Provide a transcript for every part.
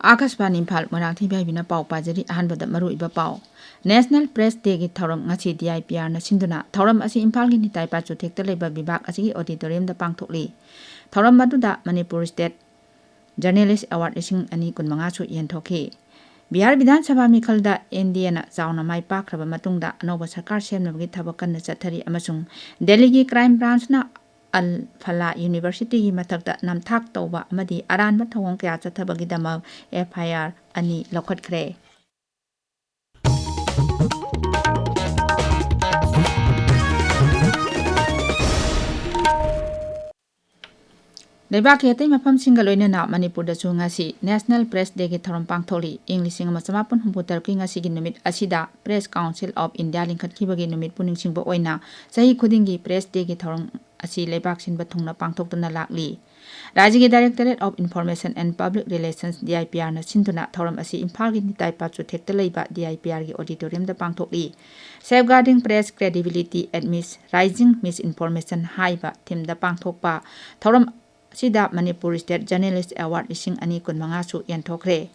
Akashvani Imphal Moirangthem Ibehaibi Pau Pajari Ahanbada Maruiba Pau National Press Day gi Thoram ngasi DIPR na sinduna Thoram asi Imphal gi nitai pachu thekta leba bibak asi auditorium da pangthokli Thoram maduda Manipuri State Journalist Award ising ani kunmanga chu yenthokhi Bihar Vidhan Sabha Mikhalda NDA na chauna mai pakraba matungda anoba sarkar semnabagi thabak kanna chathari amasung Delhi gi Crime Branch na Imphal University gi mathakta namthak tawba amadi aranba thawong kya chathabagi dama FIR ani lokhatkre Lebak yatay mapam singgaloy na na Manipur da chu ngasi National Press Day gi thorom pangtholi English singa masamapun humputar ki ngasi gi numit asida Press Council of India lingkhat ki bagi numit puning singbo oina sahi khuding gi Press Day gi thorom asi lebak sin bathungna pangthokduna lakli Rajya Directorate of Information and Public Relations DIPR na sinduna thorom asi Imphal gi nitai pachu thekta leiba DIPR gi auditorium da pangthokli Safeguarding Press Credibility Amidst Rising Misinformation haiba theme da pangthokpa thorom Sida Manipuri State Journalist Award ising ani kunmanga chu yenthokre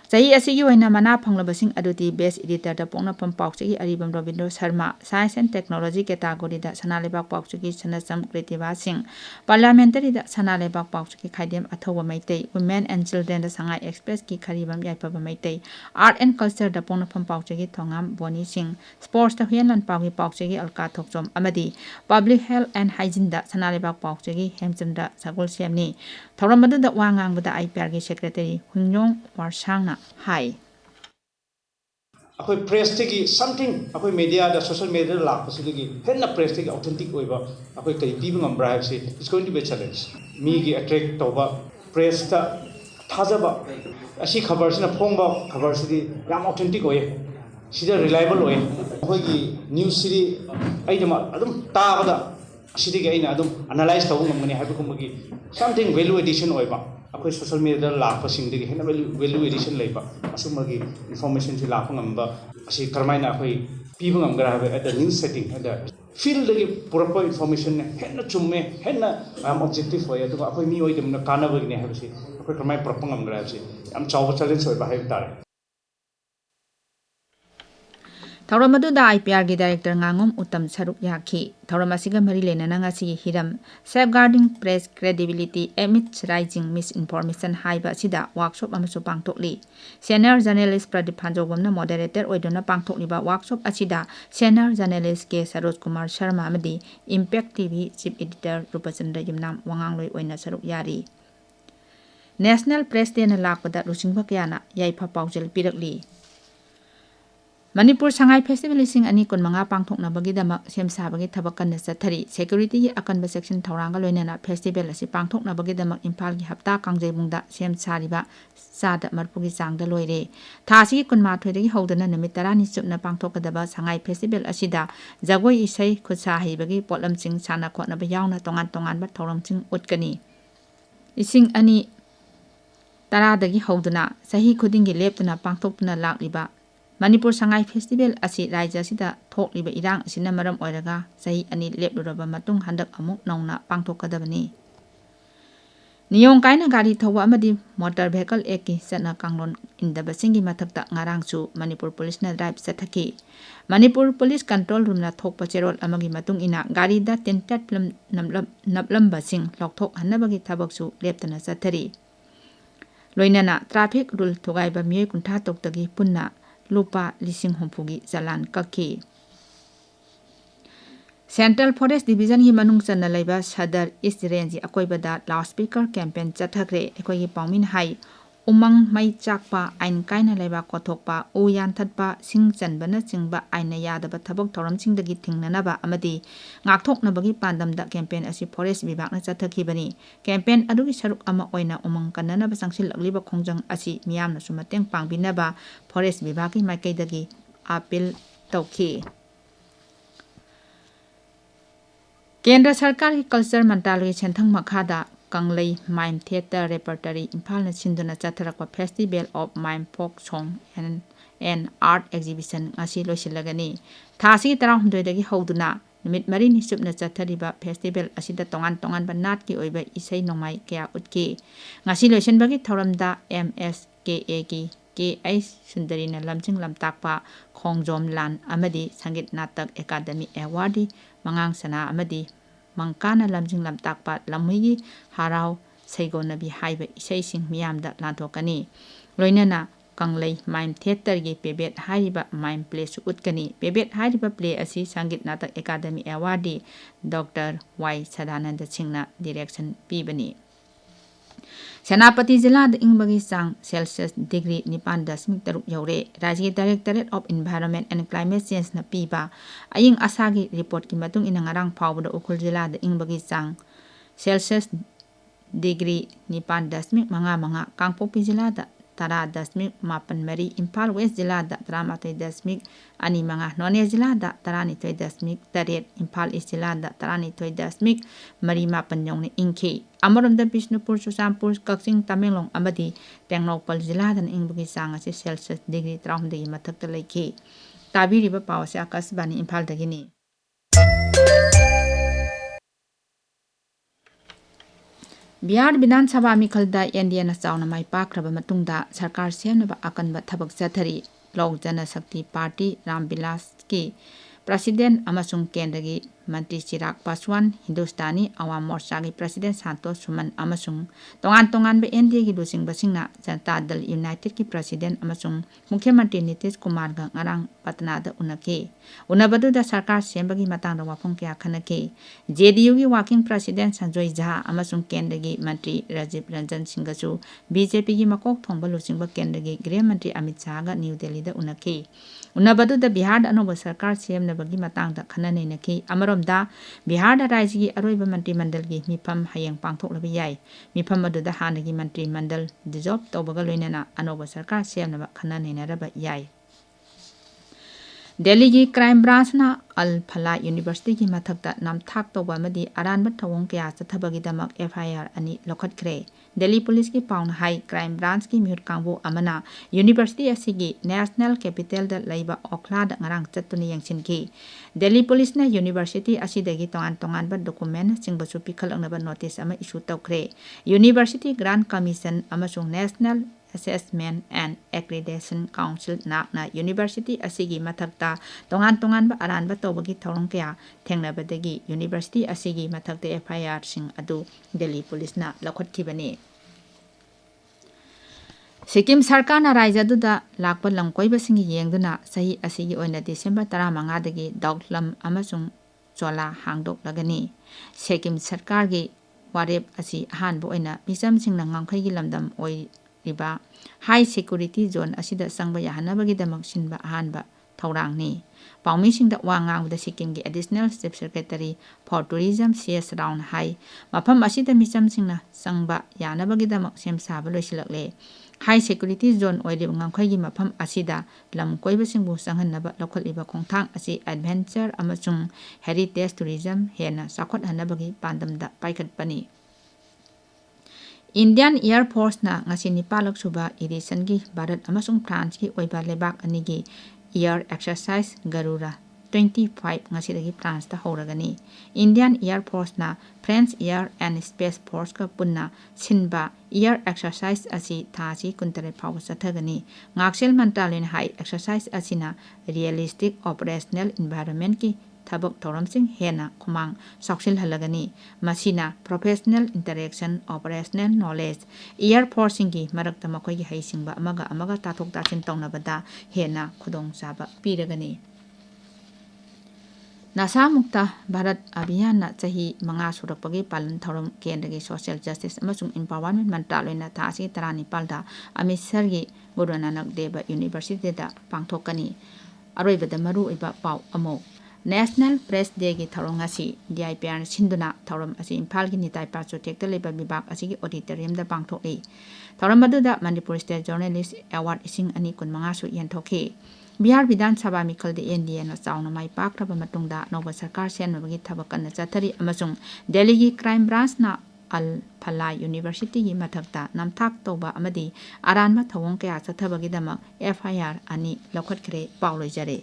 Sahi asigi oina mana phanglabasing aduti Best Editor da pongna pampauchigi Aribam Ravindra Sharma Science and Technology category da Sanalebak Pauchigi Sanasam Kritiva Singh Parliamentary da Sanalebak Pauchigi Khaidem Athowa Maitei Women and Children da Sangai Express ki Kharibam Yaipaba Maitei Art and Culture da pongna pampauchigi Thongam Boni Singh Sports da Hyenlan Pagi Pauchigi Alka Thokchom Amadi Public Health and Hygiene da Sanalebak Pauchigi Hemchamda Sagol Siamni Thoramadu da Wangang bada IPR gi Secretary Hungyong Warsangna Hi. Akoi press tegi something akoi media da social media la pasigi henna press tegi authentic oiba akoi kai pibu ngambra se it's going to be a challenge me gi attract toba press ta thajaba asi khabar sina phongba khabar sidi yam authentic oye sida reliable oye akoi gi news sidi aidama adum tabada sidi gi aina adum analyze tawu ngamani haibugumagi something value addition oiba akoi social media la pasing digi henna value addition leiba asumagi information si la ngamba asi karmaina akoi pibu ngamgra have at the news setting at the field dagi proper information henna chumme henna objective hoya to akoi mi oidem na kana bagi ne have si akoi karmai proper ngamgra have si am chawba challenge oiba have tare Thoramadu da IPR gi Director Ngangom Uttam Saruk Yakhi Thoramasiga Mari Lenana ngasi hiram Safeguarding Press Credibility Amidst Rising Misinformation haiba sida workshop amasu pangthokli Senior Journalist Pradip Hanjogomna moderator oidona pangthokliba workshop asida Senior Journalist K Saroj Kumar Sharma amadi Impact TV Chief Editor Rupachandra Yumnam Wangangloi oina saruk yari National Press Day na lakpada lusingba kyana yaipa paujel pirakli Manipur Sangai Festival ising ani kunmanga pangthokna bagidama semsabagi thabakan na chathari security akanba section thoranga loinana festival asi pangthokna bagidama Imphal gi hapta kangjebungda semsariba sada marpugi changda loire thasi kunma thoidagi hodana numit 10 ni chupna pangthokadaba Sangai Festival asida jagoi isai khutsa haibagi potlamching sana khotna ba yauna tongan tongan ba thoramching utkani ising ani taradagi hodana sahi khudingi leptuna pangthokna lakliba Manipur Sangai Festival asi Raja sida thokliba irang asina maram oiraga sahi ani lepluraba matung handak amuk nauna pangthokadabani Niyong kaina gari thowa amadi motor vehicle eki sana kanglon indaba singi mathakta ngarangchu Manipur Police na drive sathaki Manipur Police Control Room na thokpa cherol amagi matung ina gari da tentat naplamba sing lokthok hanabagi thabakchu leptana sathari Loinana traffic rule thogaiba miyoi kuntha toktagi punna Lupa lising humpugi jalan kaki Central Forest Division hi manung channa leiba Sadar East Range akoibada loudspeaker campaign chathakre ekoi gi paumin hai umang mai chakpa ain kaina leiba kothokpa uyan thatpa sing chanbana chingba aina yadaba thabak thoram chingdagi thingnanaba amadi ngakthoknabagi pandamda campaign asi forest vibhagna chathakibani campaign adugi saruk ama oina umang kannanaba sangsil agliba khongjang asi miyamna sumateng pangbinaba forest vibhagi maikaidagi appeal tawki Kendra Sarkar ki Culture Mantralaya Senthang Makhada Kanglei Mime Theatre Repertory Imphal na sinduna chatharakpa Festival of Mime Folk Song and Art Exhibition ngasi loisilagani thasi 17 dagi hoduna numit mari ni supna chathariba festival asida tongan tongan ba nat ki oiba isai nongmai kya utki ngasi loisenbagi thoramda MS KA की KA सुंदरीना लमचिंग लमताकपा Khongjom लान अमदी संगीत Natak academy एवार्डी मंगांग सना अमदी मंकाना लमचिंग लमताकपा लमुगी हाराव सैगोनबी highway इसेसिंग मियामदा लांथोकनी लोइनना Kanglei mime theatre की पेबेट हाइबा mime play सु उतकनी पेबेट हाइबा play असि Sangeet Natak academy awardee doctor Y Sadanand सिंहना direction पीबनी सेनापति जिला इंबगी चांग सेल्सियस डिग्री 9.3 यौरे राज्य directorate of environment and climate change न पीबा अयिंग आसागी रिपोर्ट की मतुंग इन ngarang फावद उखुल जिला इंबगी चांग सेल्सियस डिग्री 9.5 कांगपोपी जिला 10.8 इम्फाल वेस्ट जिला 13.25 नोने जिला 12.8 इम्फाल ईस्ट जिला 12.35 यौने इंखी अमरमद बिष्णुपुर चुचामपुर कक्चिंग तमेंगलोंग अमदी टेंगनौपल जिला इंबगी चांग असी सेल्सियस डिग्री 13 की मथक्ता लेखी ताबीरिबा पावसे आकाशवाणी इम्फाल दगिनी बिहार विधानसभा मिखलदा एनडीए चाउना माई पाख्रबा मतुंगदा सरकार सेमनबा अकनबा थबक चथरी लोक जनशक्ति पार्टी रामविलास की प्रेसिडेंट अमसुंग केंद्र की मंत्री चिराग पासवान हिंदुस्तानी अवाम मोर्चा की प्रेसिडेंट संतोष सुमन अमसुंग तोंगान एनडीए की लुचिंगबसिंगना जनता दल यूनाइटेड की प्रेसिडेंट अमसुंग मुख्यमंत्री नीतीश कुमार गा ngarang पटनादा उनके उनबदुदा सरकार सेंबगी मतंगदा वाफम क्या खनके जेडीयू की वर्किंग प्रेसिडेंट संजय झा अमसुंग केंद्र की मंत्री राजीव रंजन सिंहगसु बीजेपी की मकोक थोंबा लुचिंगबा केंद्र की गृह मंत्री अमित शाह गा न्यू दिल्ली दा उनके उनबदुदा बिहार अनोब सरकार सेमनबगी मतंगदा खननैनकी अमरोमदा बिहार राज्य की अरोइब मंत्रिमंडल की मिफम हयेंग पांगथोकलबा याय मिफम अदुदा हानगी मंत्रिमंडल डिजॉल्व तौबगा लोइनना अनोब सरकार सेमनबा खननैनरबा याय दिल्ली की क्राइम ब्रांचना अल फला यूनिवर्सिटी की मथक्ता नामथाक तौबा अमदी अरानबा थवोंग कया चथबगीदमक FIR अनि लखतख्रे दिल्ली पुलिस की पाउन हाई क्राइम ब्रांच की म्यूट कांगबो अमना यूनिवर्सिटी असिगी नेशनल कैपिटल दा लैबा ओखलाद ngarang चत्तुनी यंगसिनकी दिल्ली पुलिस ने यूनिवर्सिटी असिदगी तोंगान डॉक्यूमेंट सिंगबसु पिखलंगनबा नोटिस अमा इशू तौख्रे यूनिवर्सिटी ग्रांट कमीशन अमसुंग national Assessment and Accreditation Council नाकना यूनिवर्सिटी असिगी मथक्ता तोंगान अरानबा तौबगी थौरंग कया थेंगनबदगी यूनिवर्सिटी असिगी मथक्ता FIR सिंग अदु दिल्ली पुलिसना लखतखिबनी सिक्किम सरकारना राज्यदुदा लाकपा लमकोइबसिंगी येंगदुना सही असिगी ओइना डिसेंबर 15 दगी दौलम अमसुंग चोला हांगदोकलगनी सिक्किम सरकार की वारेप असी अहानबो ओइना मिचमसिंगना ngangkhai लमदम ओइ हाई सिक्योरिटी जोन असिदा संग याहनबगीदमक सिनबा अहानबा थौरांगनी पाउमीसिंगदा वा ngangbda सिक्किम की additional chief secretary for tourism CS राउंड हाई मफम असिदा मिचमसिंगना संगबा याहनबगीदमक सेमसाबा लोइसिलकले हाई सिक्योरिटी जोन ओइलिब ngangkhai मफम असिदा लम कोइबसिंगबु संगहनबा लखलिबा खोंथांग असि एडवेंचर अमसुंग हेरिटेज टूरिज्म हेना साखोटहनबगी पांदमदा पाइखटपनी इंडियन एयर फोर्स ना ngasi 9 सुबा एडिशन की भारत अमसुंग फ्रांस की ओइबा लेबाक अनि की एयर एक्सरसाइज गरुरा 25 ngasi दगी फ्रांस ता होरगनी इंडियन एयर फोर्स ना French air and space force का पुन्ना सिनबा एयर एक्सरसाइज असि थासी कुंतरे फाव सथगनी ngaksil मंत्रालय ने हाई एक्सरसाइज असिना रियलिस्टिक ऑपरेशनल एनवायरनमेंट की थबक थौरमसिंग हेना खुमांग सौक्सिल हलगनी मसीना professional interaction operational knowledge air फोर्सिंग की मरक्ता मखोई की हैसिंगबा अमगा ताथोक तासिन तौनबदा हेना खुदोंग चाबा पीरगनी नशा मुक्त भारत अभियान चाही 5 सुरक्पगी पालन थौरम केंद्र की सोशल जस्टिस अमसुंग एम्पावरमेंट मंत्रालयना थासी 19 दा अमृतसर की गुरु नानक देव यूनिवर्सिटी दा पांगथोकनी अरोइबदा मरु इबा पाव अमो नेशनल प्रेस डे की थौरंग असी DIPR सिंधुना थौरम असी इम्फाल की निताई पाचो टेक्टर लेबा विभाग असी की ऑडिटोरियम दा पांगथोकली थौरम अदुदा मणिपुर स्टेट जर्नलिस्ट अवार्ड इसिंग अनि 15 सु यंथोखी बिहार विधानसभा मिखल एनडीए ना चाउना माई पाख्रबा मतुंगदा नौबा सरकार सेनबगी थबक कन्ना चथरी अमसुंग दिल्ली की क्राइम ब्रांच ना अल फला यूनिवर्सिटी की मथक्ता नामथाक तौबा अमदी अरानबा थवोंग कया चथबगीदमक FIR अनि लखतख्रे पावलोइजरे